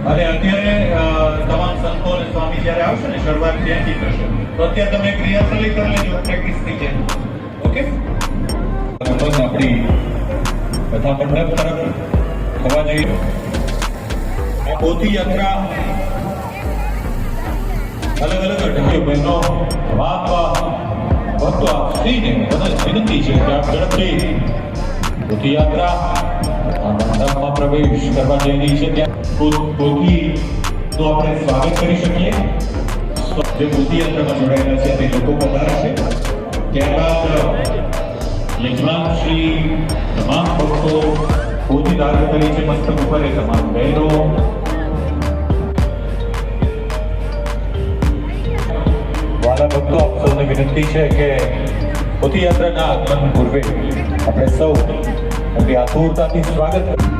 અને અત્યારે તમામ સંતો અને સ્વામી જ્યારે આવશે ને શરૂઆત ત્યાંથી થશે. તો અત્યારે તમે ક્રિયાશીલી કરી લેજો, પ્રેક્ટિસ થઈ જાય. ઓકે, આપણી કથા મંડપ તરફ થવા જઈએ. આ પોથી યાત્રા અલગ અલગ ઢંગે બહેનો ભક્તો આપ શ્રીને બધા વિનંતી છે કે આપ ઝડપથી પોથી યાત્રા મંડપમાં પ્રવેશ કરવા જઈ રહી છે. ત્યાં પોથીનું આપણે સ્વાગત કરી શકીએ. જે પોથી યાત્રામાં જોડાયેલા છે તે લોકો પધારશે. ત્યારબાદ યજમાન શ્રી તમામ ભક્તો પોથી ધારણ કરી છે મસ્તક ઉપર, એ તમામ બહેનો વાલા ભક્તો આપ સૌને વિનંતી છે કે પોથી યાત્રાના આગમન પૂર્વે આપણે સૌ આપણી આતુરતાથી સ્વાગત કરીએ.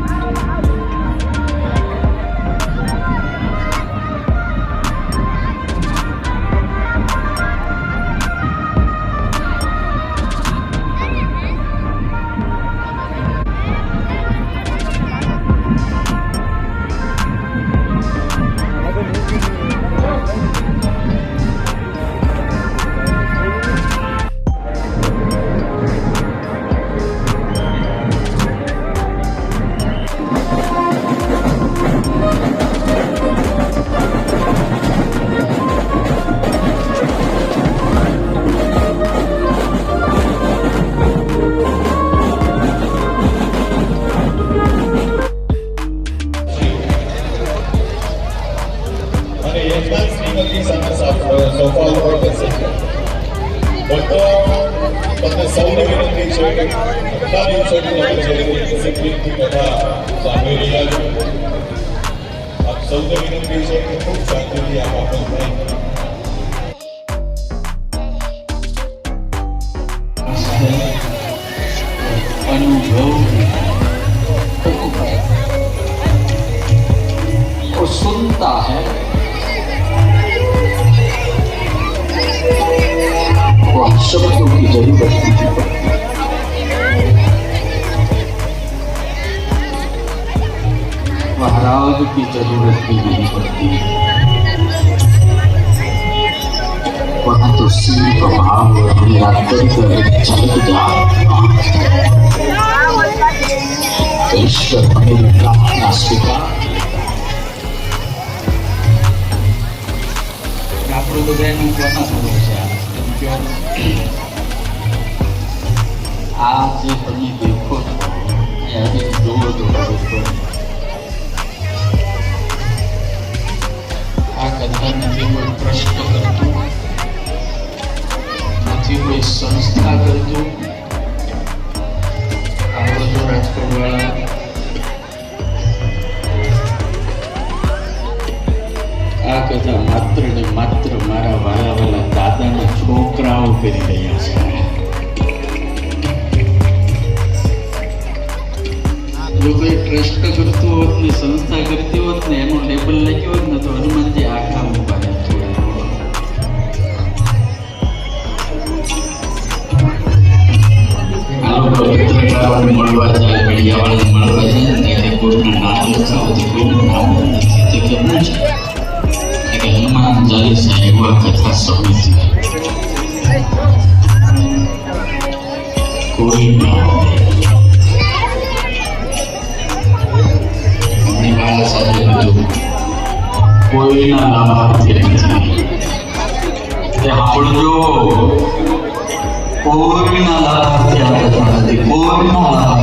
સૌને વિનંતી છે કે આ દિવસોની ડિસિપ્લિનથી કથા સાંભળી રહ્યા છો. આપ સૌને વિનંતી છે કે ખૂબ શાંતિથી આપ આપણો अनुभव को सुनता है वो शब्दों की जरूरत नहीं पड़ती. महाराज की जरूरत भी नहीं पड़ती. वहाँ तो सिर्फ भाव मेरा दर्द झलक जाता. ईश्वर मेरी प्रार्थना स्वीकार. આપણું બધાનું કોના ખબર છે આ જે તમે દેખો છો એ હવે જોવો છો. આ કથા નથી કોઈ પ્રશ્ન કરતું, નથી કોઈ સંસ્થા કરતું. આપણો જો રાજકોટ વાળા આ કથા માત્ર ને માત્ર મારા વાલા વાલા દાદાના છોકરાઓ કરી રહ્યા છે. જો કોઈ ટ્રસ્ટ કરતું હોત ને સંસ્થા કરતી હોત ને એનું લેબલ લખ્યું હોત ને તો હનુમાનજી આખા ઉભા આ લોકો પત્રકારોને મળવા જાય, મીડિયાવાળાને મળવા જાય ત્યારે કોઈનું નામ લખાવતી કોઈનું નામ નથી. તે કેવું છે હનુમાન ચાલીસા એવા કથા સમિતિ કોઈ કોઈના લાભાર્થી નથી. તે સાંભળજો, કોઈના લાભાર્થી આ કથા નથી. કોઈના